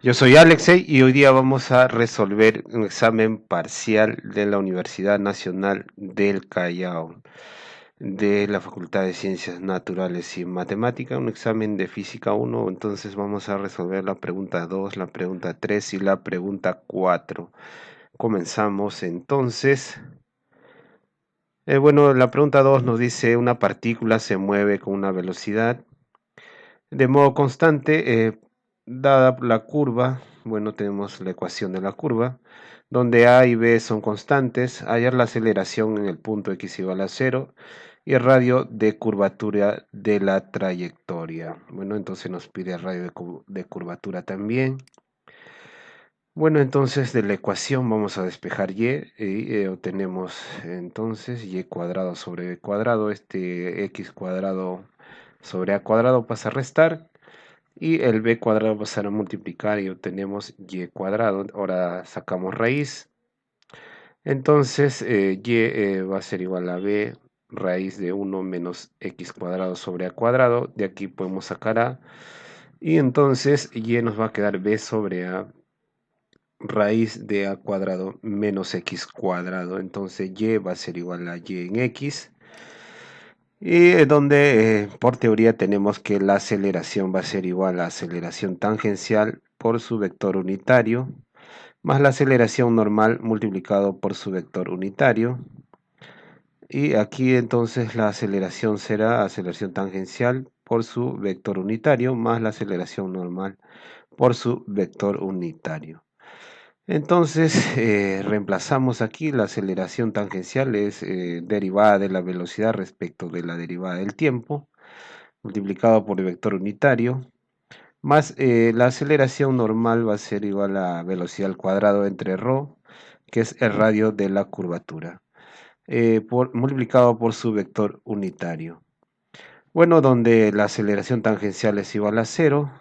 Yo soy Alexei y hoy día vamos a resolver un examen parcial de la Universidad Nacional del Callao, de la Facultad de Ciencias Naturales y Matemática, un examen de Física 1. Entonces vamos a resolver la pregunta 2, la pregunta 3 y la pregunta 4. Comenzamos entonces. Bueno, la pregunta 2 nos dice una partícula se mueve con una velocidad de modo constante, dada la curva. Bueno, tenemos la ecuación de la curva, donde A y B son constantes, hallar la aceleración en el punto x igual a cero y el radio de curvatura de la trayectoria. Bueno, entonces nos pide el radio de curvatura también. Bueno, entonces de la ecuación vamos a despejar y obtenemos entonces y cuadrado sobre b cuadrado. Este x cuadrado sobre a cuadrado pasa a restar y el b cuadrado pasará a multiplicar y obtenemos y cuadrado. Ahora sacamos raíz. Entonces va a ser igual a b raíz de 1 menos x cuadrado sobre a cuadrado. De aquí podemos sacar a. Y entonces y nos va a quedar b sobre a raíz de a cuadrado menos x cuadrado. Entonces y va a ser igual a y en x. Y donde por teoría tenemos que la aceleración va a ser igual a aceleración tangencial por su vector unitario más la aceleración normal multiplicado por su vector unitario. Y aquí entonces la aceleración será aceleración tangencial por su vector unitario más la aceleración normal por su vector unitario. Entonces reemplazamos aquí la aceleración tangencial es derivada de la velocidad respecto de la derivada del tiempo multiplicado por el vector unitario más la aceleración normal va a ser igual a velocidad al cuadrado entre ρ, que es el radio de la curvatura, multiplicado por su vector unitario. Bueno, donde la aceleración tangencial es igual a cero,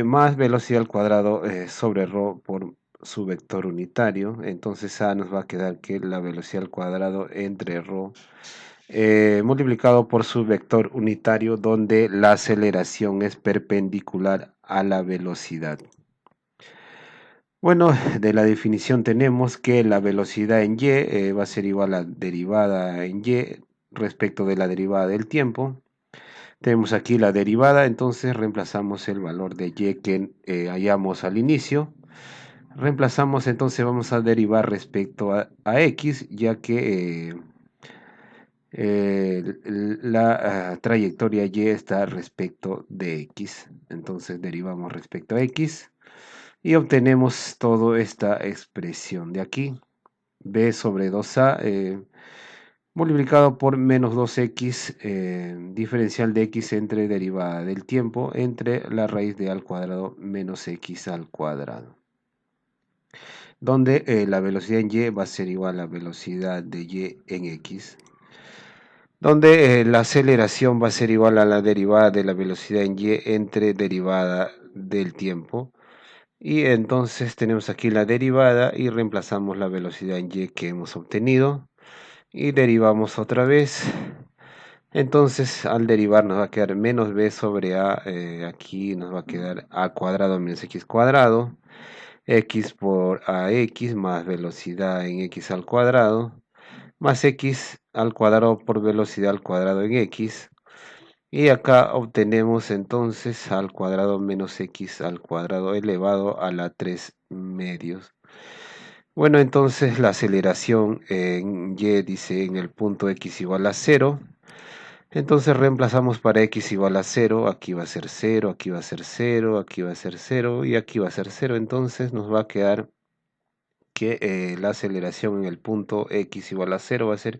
más velocidad al cuadrado sobre ρ por su vector unitario. Entonces A nos va a quedar que la velocidad al cuadrado entre ρ multiplicado por su vector unitario, donde la aceleración es perpendicular a la velocidad. Bueno, de la definición tenemos que la velocidad en y va a ser igual a derivada en y respecto de la derivada del tiempo. Tenemos aquí la derivada, entonces reemplazamos el valor de y que hallamos al inicio. Reemplazamos, entonces vamos a derivar respecto a x, ya que la trayectoria y está respecto de x. Entonces derivamos respecto a x y obtenemos toda esta expresión de aquí. B sobre 2a multiplicado por menos 2x diferencial de x entre derivada del tiempo entre la raíz de a al cuadrado menos x al cuadrado, donde la velocidad en y va a ser igual a la velocidad de y en x, donde la aceleración va a ser igual a la derivada de la velocidad en y entre derivada del tiempo. Y entonces tenemos aquí la derivada y reemplazamos la velocidad en y que hemos obtenido. Y derivamos otra vez. Entonces al derivar nos va a quedar menos b sobre a. Aquí nos va a quedar a cuadrado menos x cuadrado. X por ax más velocidad en x al cuadrado más x al cuadrado por velocidad al cuadrado en x. Y acá obtenemos entonces al cuadrado menos x al cuadrado elevado a la 3 medios. Bueno, entonces la aceleración en y dice en el punto x igual a 0. Entonces reemplazamos para x igual a 0. Aquí va a ser 0, aquí va a ser 0, aquí va a ser 0 y aquí va a ser 0. Entonces nos va a quedar que la aceleración en el punto x igual a 0 va a ser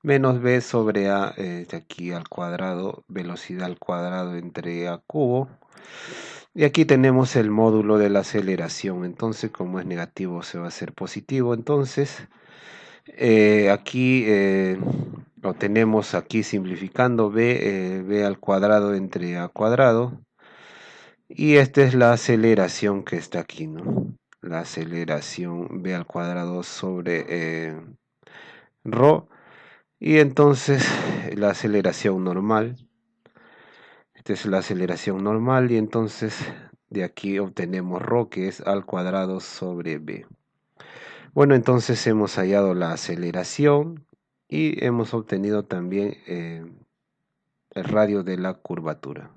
menos b sobre a de aquí al cuadrado, velocidad al cuadrado entre a cubo. Y aquí tenemos el módulo de la aceleración. Entonces, como es negativo, se va a hacer positivo. Entonces, aquí lo tenemos aquí simplificando b al cuadrado entre a cuadrado. Y esta es la aceleración que está aquí, ¿no? La aceleración b al cuadrado sobre ρ. Y entonces la aceleración normal. Esta es la aceleración normal y entonces De aquí obtenemos ρ, que es al cuadrado sobre b. Bueno, entonces hemos hallado la aceleración y hemos obtenido también el radio de la curvatura.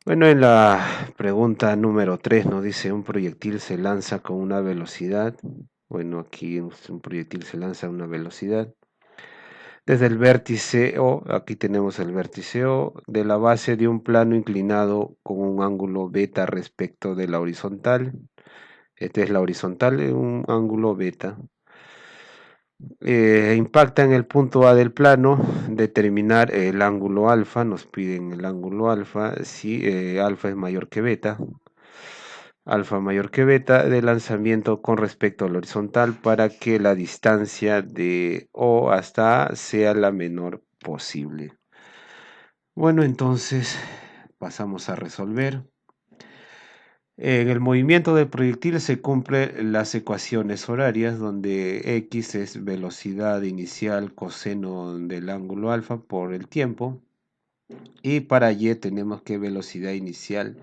Bueno, en la pregunta número 3 nos dice un proyectil se lanza con una velocidad. Bueno, aquí un proyectil se lanza a una velocidad. Desde el vértice O, aquí tenemos el vértice O, de la base de un plano inclinado con un ángulo beta respecto de la horizontal. Esta es la horizontal, un ángulo beta. Impacta en el punto A del plano, determinar el ángulo alfa, nos piden el ángulo alfa, si alfa es mayor que beta, alfa mayor que beta de lanzamiento con respecto al horizontal para que la distancia de O hasta A sea la menor posible. Bueno, entonces pasamos a resolver. En el movimiento del proyectil se cumplen las ecuaciones horarias donde x es velocidad inicial coseno del ángulo alfa por el tiempo y para y tenemos que velocidad inicial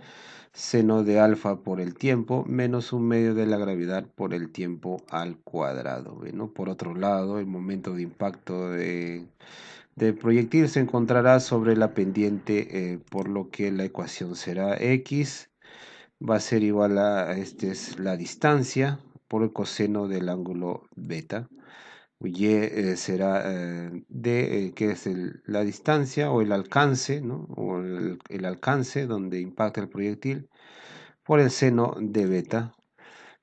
seno de alfa por el tiempo menos un medio de la gravedad por el tiempo al cuadrado. Bueno, por otro lado, el momento de impacto del proyectil se encontrará sobre la pendiente, por lo que la ecuación será x va a ser igual a, esta es la distancia por el coseno del ángulo beta. Y será d, que es la distancia o el alcance, ¿no? O el alcance donde impacta el proyectil por el seno de beta.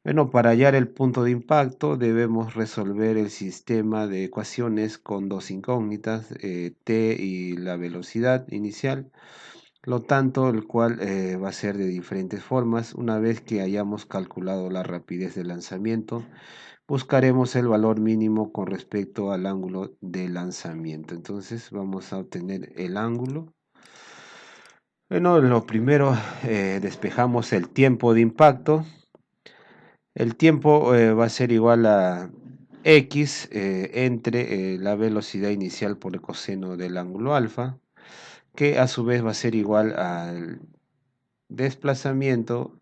Bueno, para hallar el punto de impacto debemos resolver el sistema de ecuaciones con dos incógnitas, t y la velocidad inicial. Lo tanto, el cual va a ser de diferentes formas. Una vez que hayamos calculado la rapidez de lanzamiento, buscaremos el valor mínimo con respecto al ángulo de lanzamiento. Entonces vamos a obtener el ángulo. Bueno, lo primero, despejamos el tiempo de impacto. El tiempo va a ser igual a x entre la velocidad inicial por el coseno del ángulo alfa, que a su vez va a ser igual al desplazamiento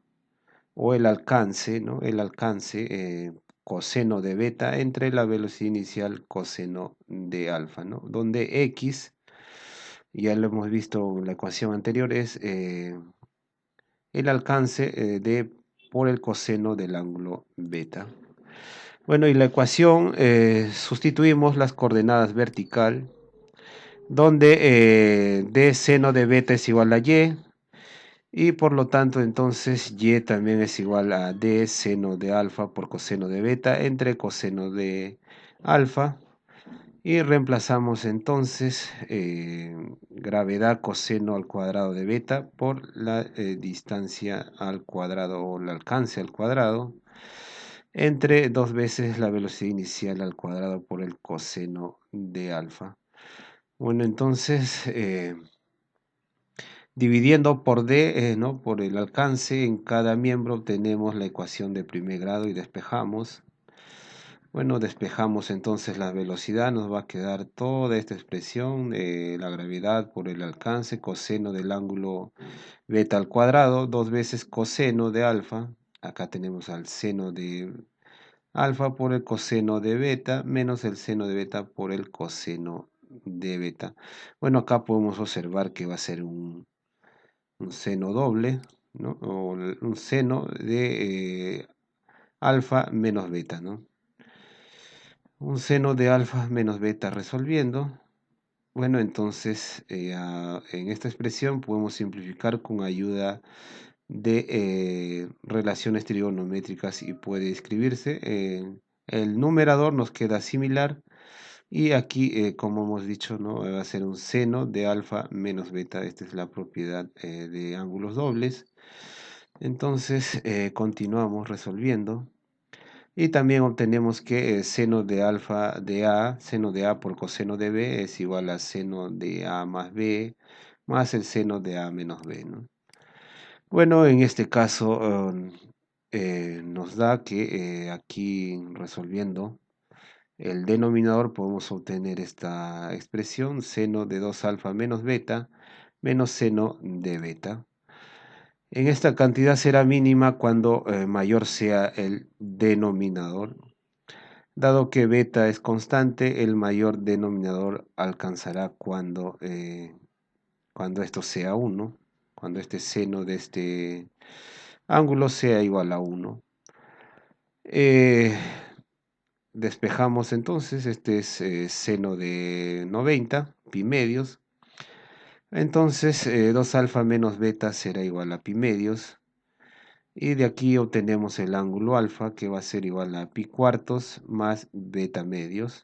o el alcance, ¿no? El alcance coseno de beta entre la velocidad inicial coseno de alfa, ¿no? Donde x, ya lo hemos visto en la ecuación anterior, es el alcance por el coseno del ángulo beta. Bueno, y la ecuación sustituimos las coordenadas vertical, donde d seno de beta es igual a y por lo tanto entonces y también es igual a d seno de alfa por coseno de beta entre coseno de alfa. Y reemplazamos entonces gravedad coseno al cuadrado de beta por la distancia al cuadrado o el alcance al cuadrado entre dos veces la velocidad inicial al cuadrado por el coseno de alfa. Bueno, entonces dividiendo por d, ¿no? Por el alcance en cada miembro obtenemos la ecuación de primer grado y despejamos. Bueno, despejamos entonces la velocidad, nos va a quedar toda esta expresión, la gravedad por el alcance, coseno del ángulo beta al cuadrado, dos veces coseno de alfa, acá tenemos al seno de alfa por el coseno de beta, menos el seno de beta por el coseno de beta. Bueno, acá podemos observar que va a ser un seno doble, ¿no? O un seno de alfa menos beta, ¿no? Un seno de alfa menos beta resolviendo. Bueno, entonces en esta expresión podemos simplificar con ayuda de relaciones trigonométricas y puede escribirse. El numerador nos queda similar y aquí, como hemos dicho, ¿no? Va a ser un seno de alfa menos beta. Esta es la propiedad de ángulos dobles. Entonces continuamos resolviendo. Y también obtenemos que seno de alfa de A, seno de A por coseno de B es igual a seno de A más B más el seno de A menos B, ¿no? Bueno, en este caso nos da que aquí resolviendo el denominador podemos obtener esta expresión, seno de 2 alfa menos beta menos seno de beta. En esta cantidad será mínima cuando mayor sea el denominador. Dado que beta es constante, el mayor denominador alcanzará cuando esto sea 1, cuando este seno de este ángulo sea igual a 1. Eh, Despejamos entonces, este es seno de 90, pi medios. Entonces 2 alfa menos beta será igual a pi medios. Y de aquí obtenemos el ángulo alfa, que va a ser igual a pi cuartos más beta medios.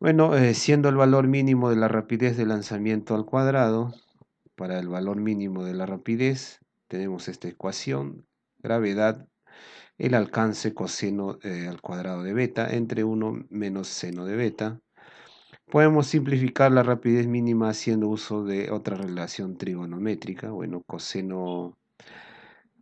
Bueno, siendo el valor mínimo de la rapidez de lanzamiento al cuadrado, para el valor mínimo de la rapidez, tenemos esta ecuación, gravedad, el alcance coseno al cuadrado de beta entre 1 menos seno de beta. Podemos simplificar la rapidez mínima haciendo uso de otra relación trigonométrica. Bueno, coseno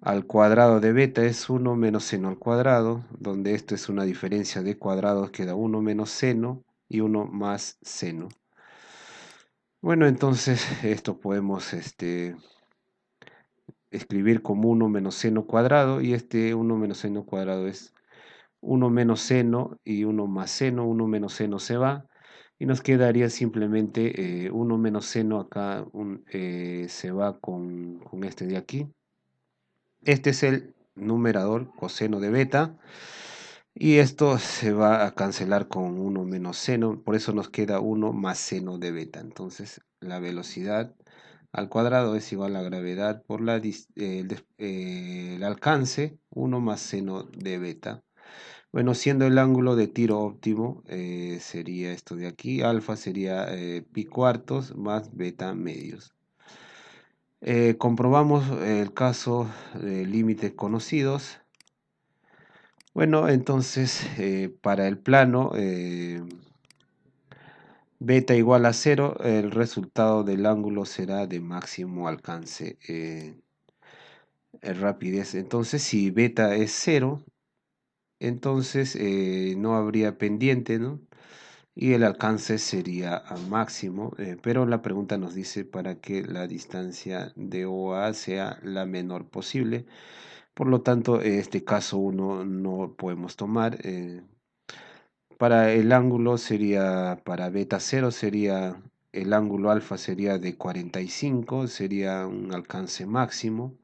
al cuadrado de beta es 1 menos seno al cuadrado, donde esto es una diferencia de cuadrados que da 1 menos seno y 1 más seno. Bueno, entonces esto podemos escribir como 1 menos seno cuadrado, y este 1 menos seno cuadrado es 1 menos seno y 1 más seno. 1 menos seno se va y nos quedaría simplemente 1 menos seno acá se va con este de aquí. Este es el numerador coseno de beta y esto se va a cancelar con 1 menos seno, por eso nos queda 1 más seno de beta. Entonces la velocidad al cuadrado es igual a la gravedad por el alcance 1 más seno de beta. Bueno, siendo el ángulo de tiro óptimo, sería esto de aquí, alfa sería pi cuartos más beta medios. Comprobamos el caso de límites conocidos. Bueno, entonces para el plano beta igual a 0, el resultado del ángulo será de máximo alcance rapidez. Entonces si beta es 0, entonces no habría pendiente, ¿no? Y el alcance sería a máximo, pero la pregunta nos dice para que la distancia de O a sea la menor posible. Por lo tanto, este caso 1 no podemos tomar. Para el ángulo sería, para beta 0 sería, el ángulo alfa sería de 45, sería un alcance máximo.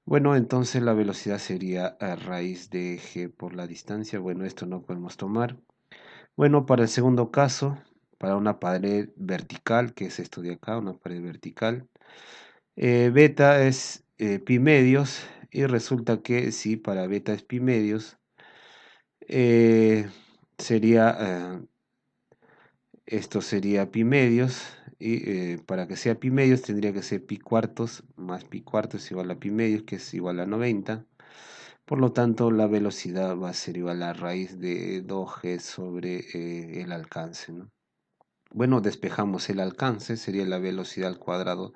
Bueno, entonces la velocidad sería a raíz de g por la distancia. Bueno, esto no podemos tomar. Bueno, para el segundo caso, para una pared vertical, que es esto de acá, una pared vertical, beta es pi medios, y resulta que si para beta es pi medios, eh, sería, esto sería pi medios, y para que sea pi medios tendría que ser pi cuartos más pi cuartos igual a pi medios, que es igual a 90. Por lo tanto, la velocidad va a ser igual a raíz de 2g sobre el alcance, ¿no? Bueno, despejamos el alcance, sería la velocidad al cuadrado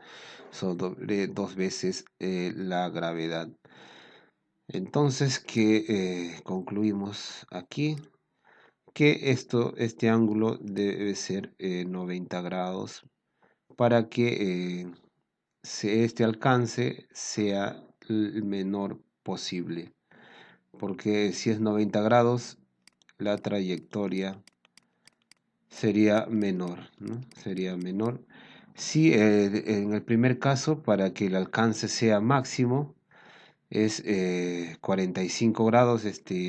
sobre 2 veces la gravedad. Entonces, ¿qué concluimos aquí? Que este ángulo debe ser 90 grados para que este alcance sea el menor posible. Porque si es 90 grados, la trayectoria sería menor, ¿no? Sería menor. Si en el primer caso, para que el alcance sea máximo, es 45 grados,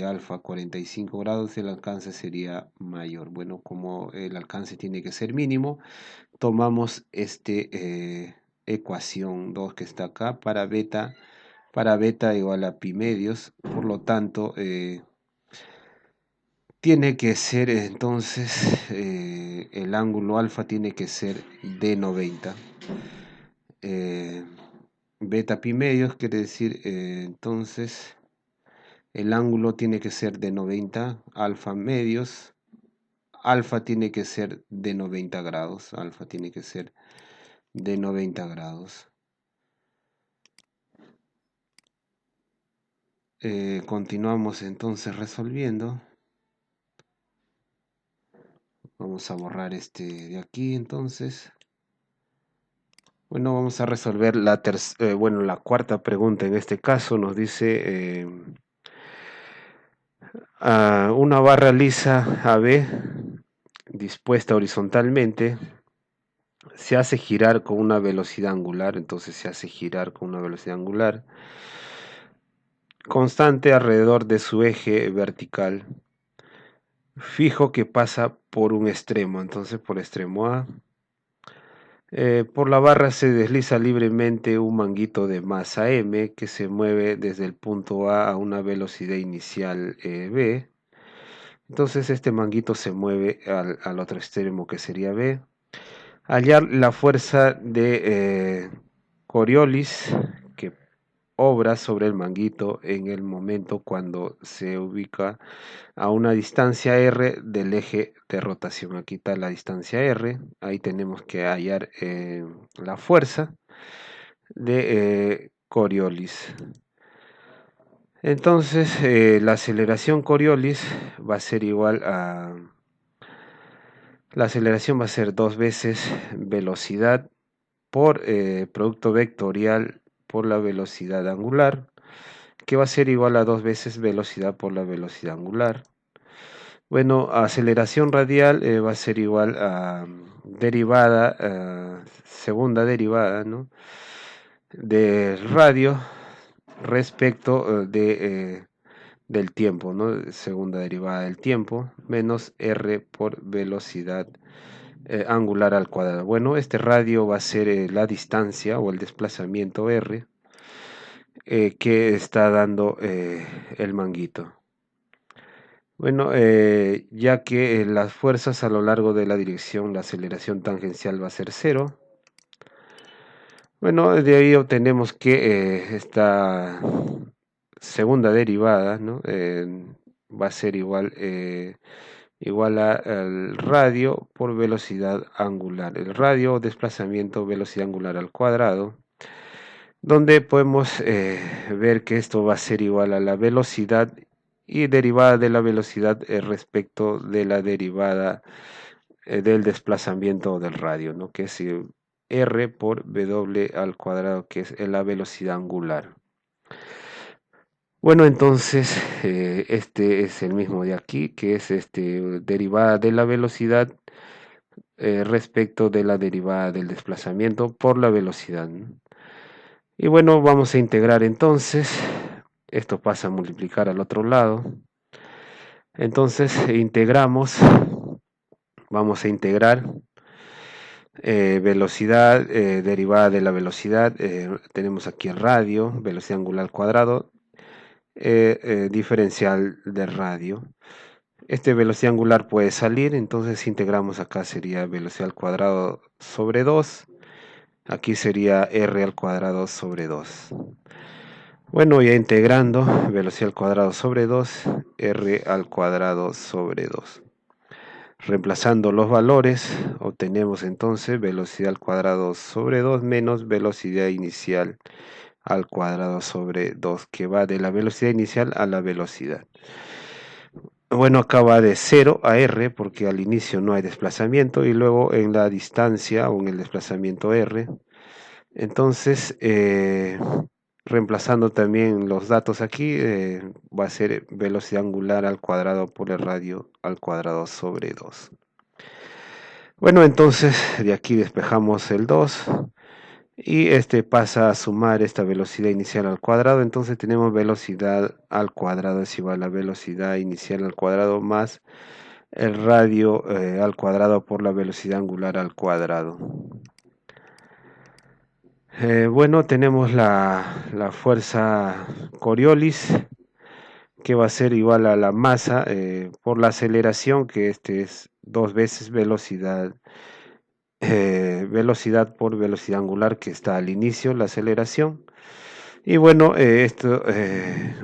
alfa 45 grados, el alcance sería mayor. Bueno, como el alcance tiene que ser mínimo, tomamos ecuación 2 que está acá para beta igual a pi medios, por lo tanto, tiene que ser entonces el ángulo alfa tiene que ser de 90. Eh, Beta pi medios quiere decir entonces el ángulo tiene que ser de 90, alfa medios, alfa tiene que ser de 90 grados, alfa tiene que ser de 90 grados. Continuamos entonces resolviendo. Vamos a borrar este de aquí entonces. Bueno, vamos a resolver la cuarta pregunta en este caso. Nos dice una barra lisa AB dispuesta horizontalmente se hace girar con una velocidad angular, entonces se hace girar con una velocidad angular constante alrededor de su eje vertical fijo que pasa por un extremo, entonces por extremo A. Por la barra se desliza libremente un manguito de masa M que se mueve desde el punto A una velocidad inicial B. Entonces este manguito se mueve al otro extremo que sería B. Hallar la fuerza de Coriolis que obra sobre el manguito en el momento cuando se ubica a una distancia r del eje de rotación. Aquí está la distancia r, ahí tenemos que hallar la fuerza de Coriolis. Entonces la aceleración Coriolis va a ser igual a... La aceleración va a ser 2 veces velocidad por producto vectorial por la velocidad angular, que va a ser igual a 2 veces velocidad por la velocidad angular. Bueno, aceleración radial va a ser igual a derivada, segunda derivada, ¿no? Del radio respecto del tiempo, ¿no? Segunda derivada del tiempo, menos r por velocidad angular al cuadrado. Bueno, este radio va a ser la distancia o el desplazamiento r que está dando el manguito. Bueno, ya que las fuerzas a lo largo de la dirección, la aceleración tangencial va a ser cero. Bueno, de ahí obtenemos que esta segunda derivada, ¿no? Va a ser igual al radio por velocidad angular. El radio, desplazamiento, velocidad angular al cuadrado, donde podemos ver que esto va a ser igual a la velocidad y derivada de la velocidad respecto de la derivada del desplazamiento del radio, ¿no? Que es r por w al cuadrado, que es la velocidad angular. Bueno, entonces este es el mismo de aquí, que es derivada de la velocidad respecto de la derivada del desplazamiento por la velocidad, ¿no? Y bueno, vamos a integrar entonces. Esto pasa a multiplicar al otro lado. Entonces integramos. Vamos a integrar velocidad derivada de la velocidad. Tenemos aquí el radio, velocidad angular al cuadrado, diferencial del radio. Este velocidad angular puede salir, entonces integramos acá sería velocidad al cuadrado sobre 2. Aquí sería r al cuadrado sobre 2. Bueno, ya integrando velocidad al cuadrado sobre 2, r al cuadrado sobre 2. Reemplazando los valores, obtenemos entonces velocidad al cuadrado sobre 2 menos velocidad inicial al cuadrado sobre 2, que va de la velocidad inicial a la velocidad. Bueno, acá va de 0 a r porque al inicio no hay desplazamiento y luego en la distancia o en el desplazamiento r. Entonces, reemplazando también los datos aquí, va a ser velocidad angular al cuadrado por el radio al cuadrado sobre 2. Bueno, entonces de aquí despejamos el 2 y este pasa a sumar esta velocidad inicial al cuadrado. Entonces tenemos velocidad al cuadrado es igual a velocidad inicial al cuadrado más el radio al cuadrado por la velocidad angular al cuadrado. Bueno, tenemos la fuerza Coriolis, que va a ser igual a la masa por la aceleración, que es 2 veces velocidad, velocidad por velocidad angular, que está al inicio, la aceleración. Y bueno, esto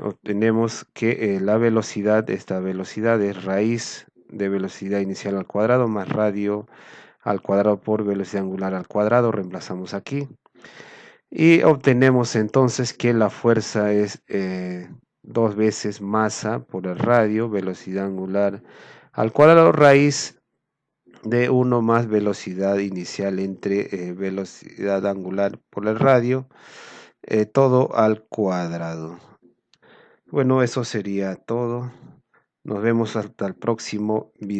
obtenemos que esta velocidad es raíz de velocidad inicial al cuadrado más radio al cuadrado por velocidad angular al cuadrado. Reemplazamos aquí. Y obtenemos entonces que la fuerza es 2 veces masa por el radio, velocidad angular al cuadrado, raíz de 1 más velocidad inicial entre velocidad angular por el radio, todo al cuadrado. Bueno, eso sería todo. Nos vemos hasta el próximo video.